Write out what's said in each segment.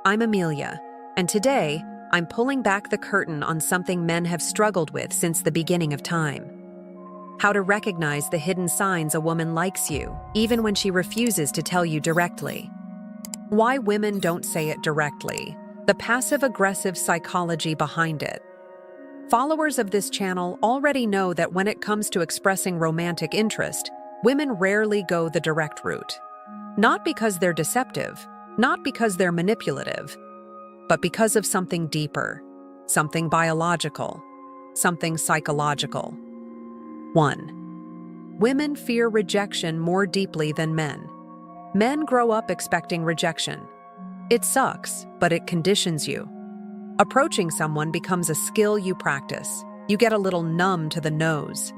I'm Amelia, and today I'm pulling back the curtain on something men have struggled with since the beginning of time. How to recognize the hidden signs a woman likes you, even when she refuses to tell you directly. Why women don't say it directly, the passive-aggressive psychology behind it. Followers of this channel already know that when it comes to expressing romantic interest, women rarely go the direct route. Not because they're deceptive, not because they're manipulative, but because of something deeper, something biological, something psychological. 1. Women fear rejection more deeply than men. Men grow up expecting rejection. It sucks, but it conditions you. Approaching someone becomes a skill you practice. You get a little numb to the nose.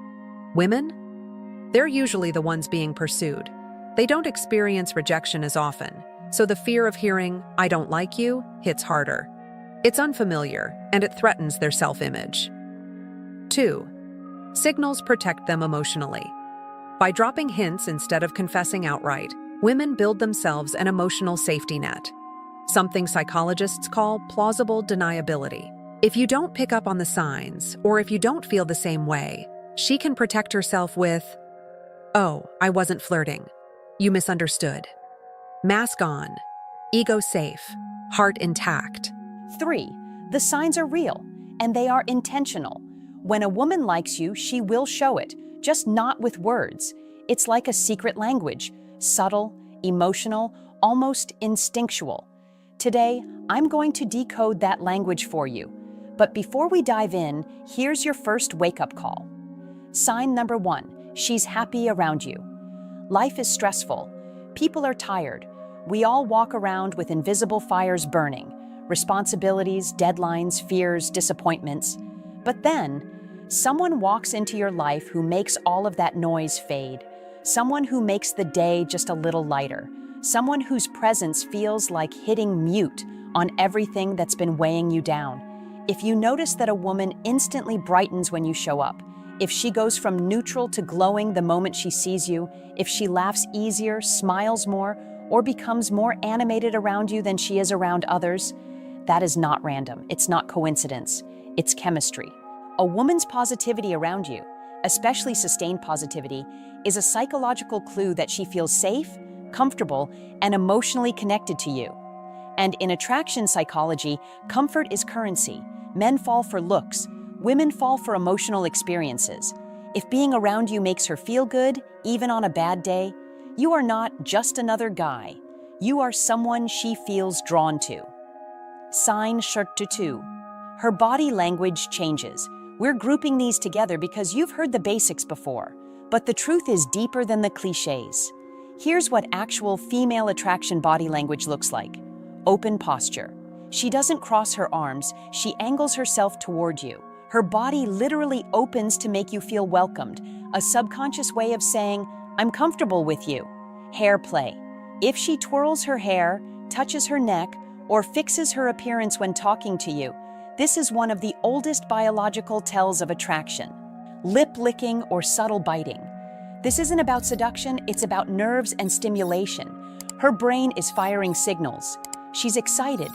Women? They're usually the ones being pursued. They don't experience rejection as often, so the fear of hearing, "I don't like you," hits harder. It's unfamiliar, and it threatens their self-image. 2. Signals protect them emotionally. By dropping hints instead of confessing outright, women build themselves an emotional safety net, something psychologists call plausible deniability. If you don't pick up on the signs, or if you don't feel the same way, she can protect herself with, "Oh, I wasn't flirting. You misunderstood." Mask on. Ego safe. Heart intact. 3. The signs are real, and they are intentional. When a woman likes you, she will show it, just not with words. It's like a secret language, subtle, emotional, almost instinctual. Today, I'm going to decode that language for you. But before we dive in, here's your first wake-up call. Sign number 1, she's happy around you. Life is stressful. People are tired. We all walk around with invisible fires burning, responsibilities, deadlines, fears, disappointments. But then, someone walks into your life who makes all of that noise fade. Someone who makes the day just a little lighter. Someone whose presence feels like hitting mute on everything that's been weighing you down. If you notice that a woman instantly brightens when you show up, if she goes from neutral to glowing the moment she sees you, if she laughs easier, smiles more, or becomes more animated around you than she is around others, that is not random. It's not coincidence. It's chemistry. A woman's positivity around you, especially sustained positivity, is a psychological clue that she feels safe, comfortable, and emotionally connected to you. And in attraction psychology, comfort is currency. Men fall for looks. Women fall for emotional experiences. If being around you makes her feel good, even on a bad day, you are not just another guy. You are someone she feels drawn to. Sign shirt to 2. Her body language changes. We're grouping these together because you've heard the basics before, but the truth is deeper than the cliches. Here's what actual female attraction body language looks like. Open posture. She doesn't cross her arms, she angles herself toward you. Her body literally opens to make you feel welcomed, a subconscious way of saying, "I'm comfortable with you." Hair play. If she twirls her hair, touches her neck, or fixes her appearance when talking to you, this is one of the oldest biological tells of attraction. Lip licking or subtle biting. This isn't about seduction, it's about nerves and stimulation. Her brain is firing signals. She's excited.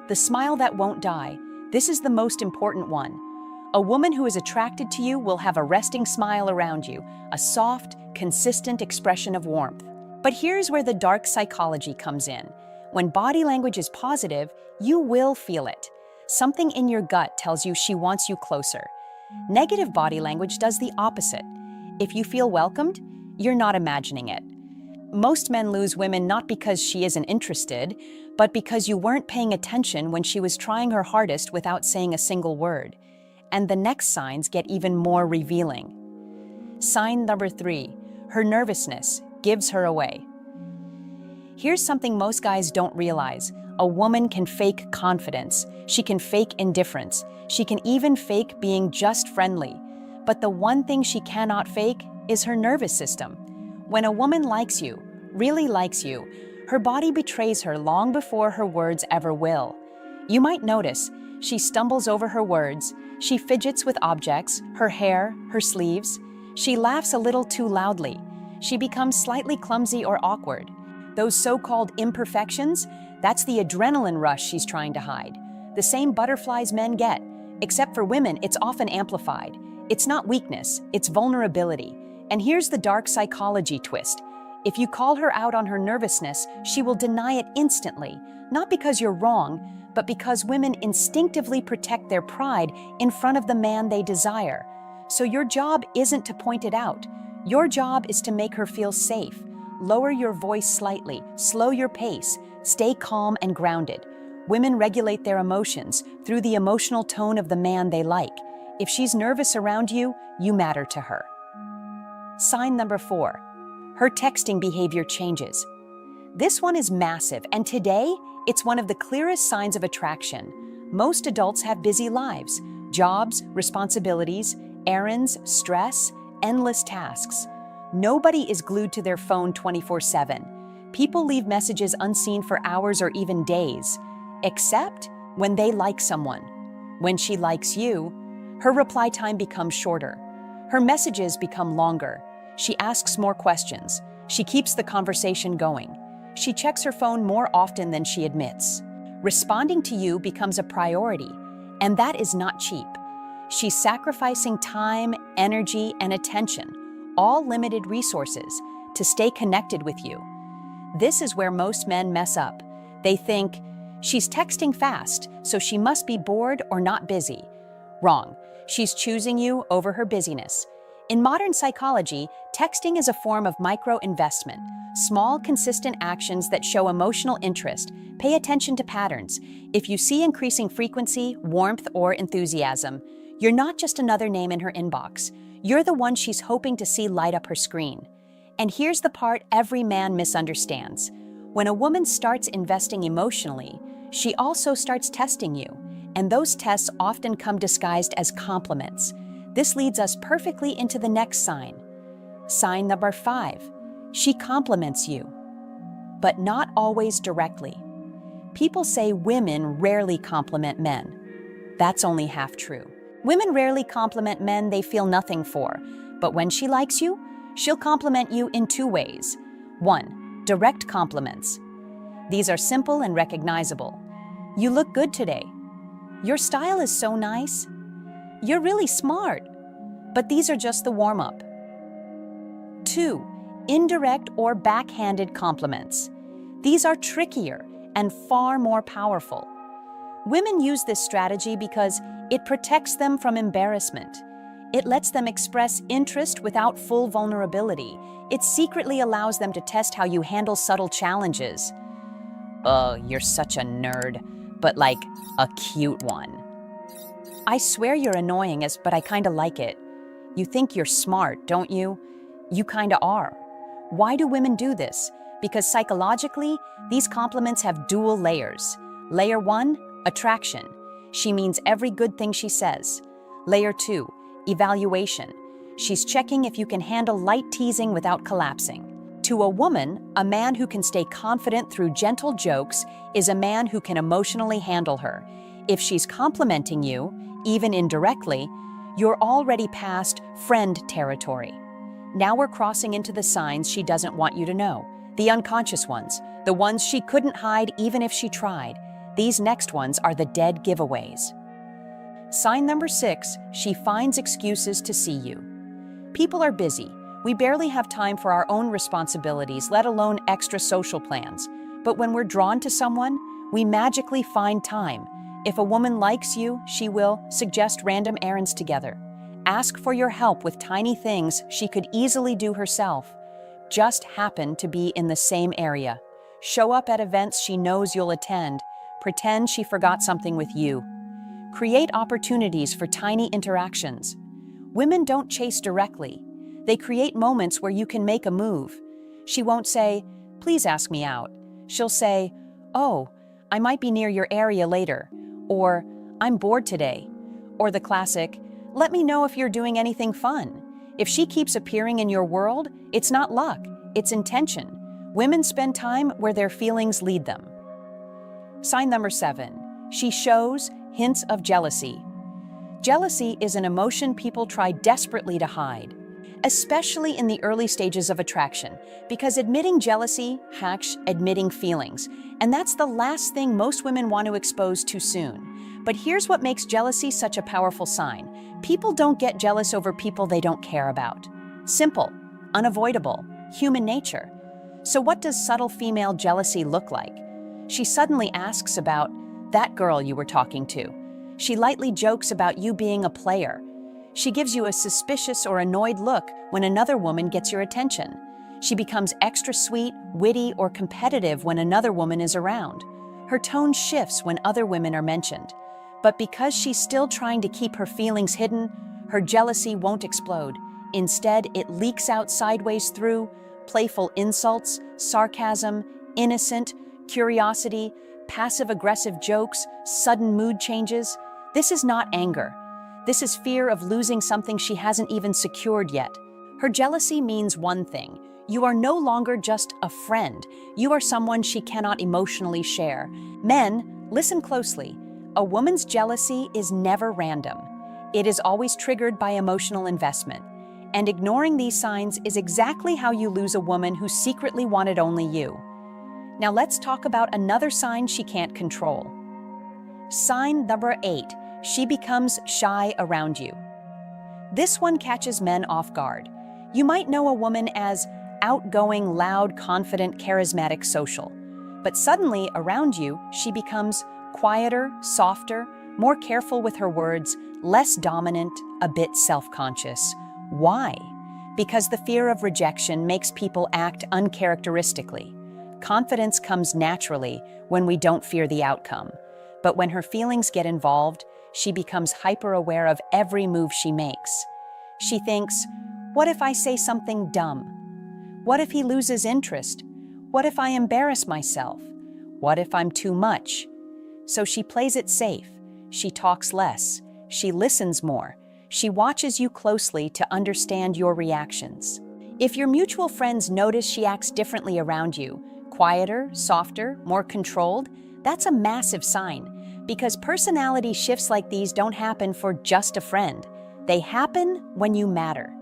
The smile that won't die. This is the most important one. A woman who is attracted to you will have a resting smile around you, a soft, consistent expression of warmth. But here's where the dark psychology comes in. When body language is positive, you will feel it. Something in your gut tells you she wants you closer. Negative body language does the opposite. If you feel welcomed, you're not imagining it. Most men lose women not because she isn't interested, but because you weren't paying attention when she was trying her hardest without saying a single word. And the next signs get even more revealing. Sign number 3, her nervousness gives her away. Here's something most guys don't realize. A woman can fake confidence. She can fake indifference. She can even fake being just friendly. But the one thing she cannot fake is her nervous system. When a woman likes you, really likes you, her body betrays her long before her words ever will. You might notice she stumbles over her words, she fidgets with objects, her hair, her sleeves. She laughs a little too loudly. She becomes slightly clumsy or awkward. Those so-called imperfections, That's the adrenaline rush she's trying to hide. The same butterflies men get, except for women, it's often amplified. It's not weakness, it's vulnerability. And here's the dark psychology twist. If you call her out on her nervousness, she will deny it instantly, not because you're wrong, but because women instinctively protect their pride in front of the man they desire. So your job isn't to point it out. Your job is to make her feel safe. Lower your voice slightly, slow your pace, stay calm and grounded. Women regulate their emotions through the emotional tone of the man they like. If she's nervous around you, you matter to her. Sign number 4. Her texting behavior changes. This one is massive, and today, it's one of the clearest signs of attraction. Most adults have busy lives, jobs, responsibilities, errands, stress, endless tasks. Nobody is glued to their phone 24/7. People leave messages unseen for hours or even days, except when they like someone. When she likes you, her reply time becomes shorter. Her messages become longer. She asks more questions. She keeps the conversation going. She checks her phone more often than she admits. Responding to you becomes a priority, and that is not cheap. She's sacrificing time, energy, and attention, all limited resources, to stay connected with you. This is where most men mess up. They think, she's texting fast, so she must be bored or not busy. Wrong. She's choosing you over her busyness. In modern psychology, texting is a form of micro-investment, small, consistent actions that show emotional interest. Pay attention to patterns. If you see increasing frequency, warmth, or enthusiasm, you're not just another name in her inbox. You're the one she's hoping to see light up her screen. And here's the part every man misunderstands. When a woman starts investing emotionally, she also starts testing you, and those tests often come disguised as compliments. This leads us perfectly into the next sign. Sign number 5. She compliments you, but not always directly. People say women rarely compliment men. That's only half true. Women rarely compliment men they feel nothing for, but when she likes you, she'll compliment you in 2 ways. 1. Direct compliments. These are simple and recognizable. You look good today. Your style is so nice. You're really smart. But these are just the warm-up. 2. Indirect or backhanded compliments. These are trickier and far more powerful. Women use this strategy because it protects them from embarrassment. It lets them express interest without full vulnerability. It secretly allows them to test how you handle subtle challenges. Oh, you're such a nerd, but like a cute one. I swear you're annoying, but I kinda like it. You think you're smart, don't you? You kinda are. Why do women do this? Because psychologically, these compliments have dual layers. Layer 1, attraction. She means every good thing she says. Layer 2, evaluation. She's checking if you can handle light teasing without collapsing. To a woman, a man who can stay confident through gentle jokes is a man who can emotionally handle her. If she's complimenting you, even indirectly, you're already past friend territory. Now we're crossing into the signs she doesn't want you to know. The unconscious ones, the ones she couldn't hide even if she tried. These next ones are the dead giveaways. Sign number 6, she finds excuses to see you. People are busy. We barely have time for our own responsibilities, let alone extra social plans. But when we're drawn to someone, we magically find time. If a woman likes you, she will suggest random errands together. Ask for your help with tiny things she could easily do herself. Just happen to be in the same area. Show up at events she knows you'll attend. Pretend she forgot something with you. Create opportunities for tiny interactions. Women don't chase directly. They create moments where you can make a move. She won't say, "Please ask me out." She'll say, "Oh, I might be near your area later," or "I'm bored today," or the classic, "Let me know if you're doing anything fun." If she keeps appearing in your world, it's not luck, it's intention. Women spend time where their feelings lead them. Sign number 7, she shows hints of jealousy. Jealousy is an emotion people try desperately to hide. especially in the early stages of attraction, because admitting jealousy hacks admitting feelings, and that's the last thing most women want to expose too soon. But here's what makes jealousy such a powerful sign. People don't get jealous over people they don't care about. Simple, unavoidable, human nature. So what does subtle female jealousy look like? She suddenly asks about that girl you were talking to. She lightly jokes about you being a player. She gives you a suspicious or annoyed look when another woman gets your attention. She becomes extra sweet, witty, or competitive when another woman is around. Her tone shifts when other women are mentioned. But because she's still trying to keep her feelings hidden, her jealousy won't explode. Instead, it leaks out sideways through playful insults, sarcasm, innocent, curiosity, passive-aggressive jokes, sudden mood changes. This is not anger. This is fear of losing something she hasn't even secured yet. Her jealousy means one thing. You are no longer just a friend. You are someone she cannot emotionally share. Men, listen closely. A woman's jealousy is never random. It is always triggered by emotional investment. And ignoring these signs is exactly how you lose a woman who secretly wanted only you. Now let's talk about another sign she can't control. Sign number 8. She becomes shy around you. This one catches men off guard. You might know a woman as outgoing, loud, confident, charismatic, social. But suddenly, around you, she becomes quieter, softer, more careful with her words, less dominant, a bit self-conscious. Why? Because the fear of rejection makes people act uncharacteristically. Confidence comes naturally when we don't fear the outcome. But when her feelings get involved, she becomes hyper-aware of every move she makes. She thinks, what if I say something dumb? What if he loses interest? What if I embarrass myself? What if I'm too much? So she plays it safe. She talks less. She listens more. She watches you closely to understand your reactions. If your mutual friends notice she acts differently around you, quieter, softer, more controlled, that's a massive sign. Because personality shifts like these don't happen for just a friend. They happen when you matter.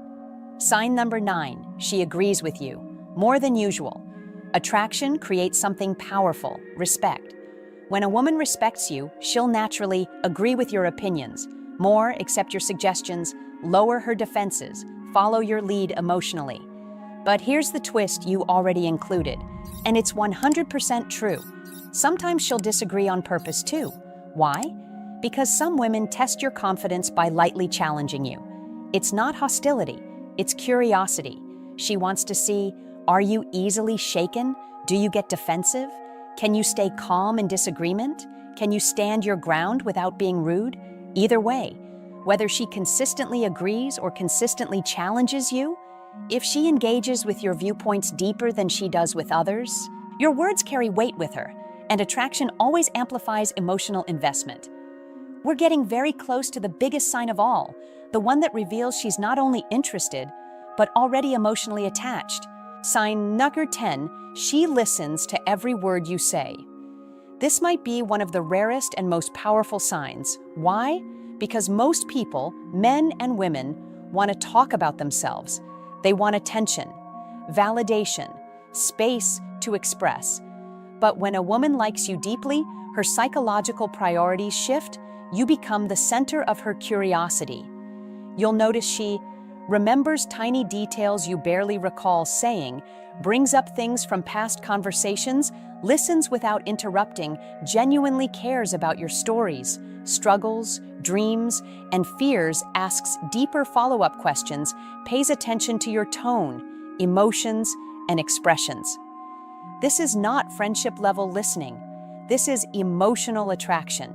Sign number 9, she agrees with you, more than usual. Attraction creates something powerful, respect. When a woman respects you, she'll naturally agree with your opinions, more accept your suggestions, lower her defenses, follow your lead emotionally. But here's the twist you already included, and it's 100% true. Sometimes she'll disagree on purpose too. Why? Because some women test your confidence by lightly challenging you. It's not hostility, it's curiosity. She wants to see, are you easily shaken? Do you get defensive? Can you stay calm in disagreement? Can you stand your ground without being rude? Either way, whether she consistently agrees or consistently challenges you, if she engages with your viewpoints deeper than she does with others, your words carry weight with her. And attraction always amplifies emotional investment. We're getting very close to the biggest sign of all, the one that reveals she's not only interested, but already emotionally attached. Sign number 10, she listens to every word you say. This might be one of the rarest and most powerful signs. Why? Because most people, men and women, want to talk about themselves. They want attention, validation, space to express. But when a woman likes you deeply, her psychological priorities shift. You become the center of her curiosity. You'll notice she remembers tiny details you barely recall saying, brings up things from past conversations, listens without interrupting, genuinely cares about your stories, struggles, dreams, and fears, asks deeper follow-up questions, pays attention to your tone, emotions, and expressions. This is not friendship-level listening. This is emotional attraction.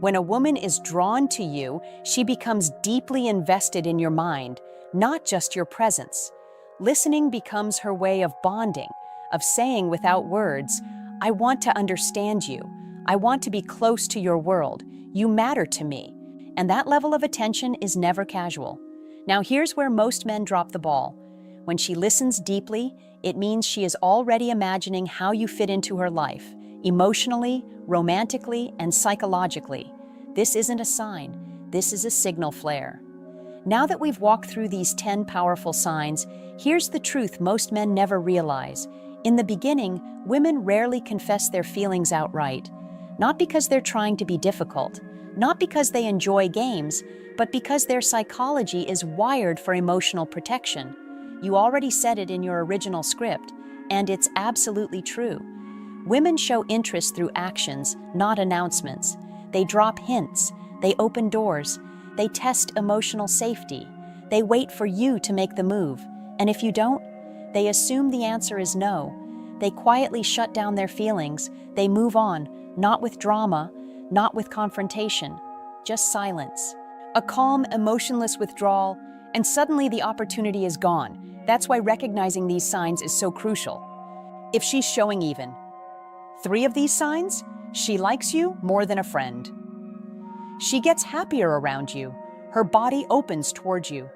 When a woman is drawn to you, she becomes deeply invested in your mind, not just your presence. Listening becomes her way of bonding, of saying without words, I want to understand you. I want to be close to your world. You matter to me. And that level of attention is never casual. Now here's where most men drop the ball. When she listens deeply, it means she is already imagining how you fit into her life, emotionally, romantically, and psychologically. This isn't a sign. This is a signal flare. Now that we've walked through these 10 powerful signs, here's the truth most men never realize. In the beginning, women rarely confess their feelings outright. Not because they're trying to be difficult, not because they enjoy games, but because their psychology is wired for emotional protection. You already said it in your original script, and it's absolutely true. Women show interest through actions, not announcements. They drop hints, they open doors, they test emotional safety. They wait for you to make the move, and if you don't, they assume the answer is no. They quietly shut down their feelings, they move on, not with drama, not with confrontation, just silence. A calm, emotionless withdrawal, and suddenly the opportunity is gone. That's why recognizing these signs is so crucial. If she's showing even 3 of these signs, she likes you more than a friend. She gets happier around you. Her body opens towards you.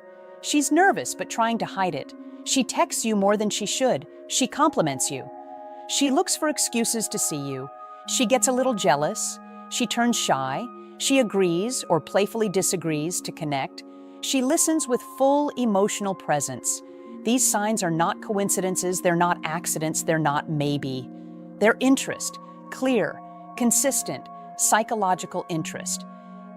She's nervous but trying to hide it. She texts you more than she should. She compliments you. She looks for excuses to see you. She gets a little jealous. She turns shy. She agrees or playfully disagrees to connect. She listens with full emotional presence. These signs are not coincidences, they're not accidents, they're not maybe. They're interest, clear, consistent, psychological interest.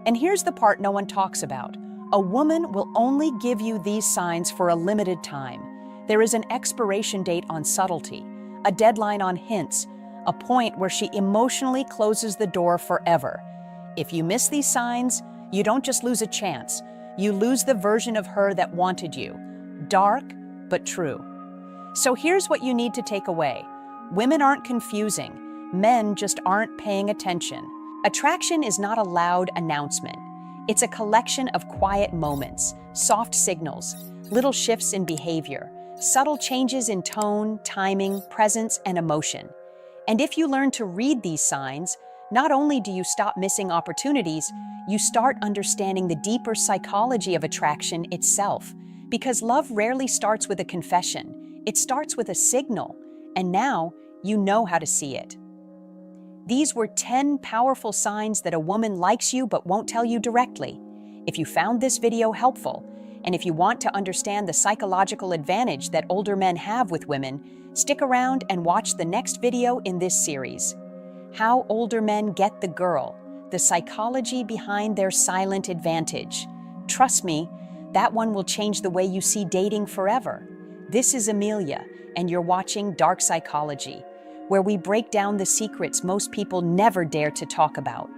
And here's the part no one talks about. A woman will only give you these signs for a limited time. There is an expiration date on subtlety, a deadline on hints, a point where she emotionally closes the door forever. If you miss these signs, you don't just lose a chance, you lose the version of her that wanted you. Dark, but true. So here's what you need to take away. Women aren't confusing. Men just aren't paying attention. Attraction is not a loud announcement. It's a collection of quiet moments, soft signals, little shifts in behavior, subtle changes in tone, timing, presence, and emotion. And if you learn to read these signs, not only do you stop missing opportunities, you start understanding the deeper psychology of attraction itself. Because love rarely starts with a confession. It starts with a signal, and now you know how to see it. These were 10 powerful signs that a woman likes you but won't tell you directly. If you found this video helpful, and if you want to understand the psychological advantage that older men have with women, stick around and watch the next video in this series. How older men get the girl, the psychology behind their silent advantage. Trust me, that one will change the way you see dating forever. This is Amelia, and you're watching Dark Psychology, where we break down the secrets most people never dare to talk about.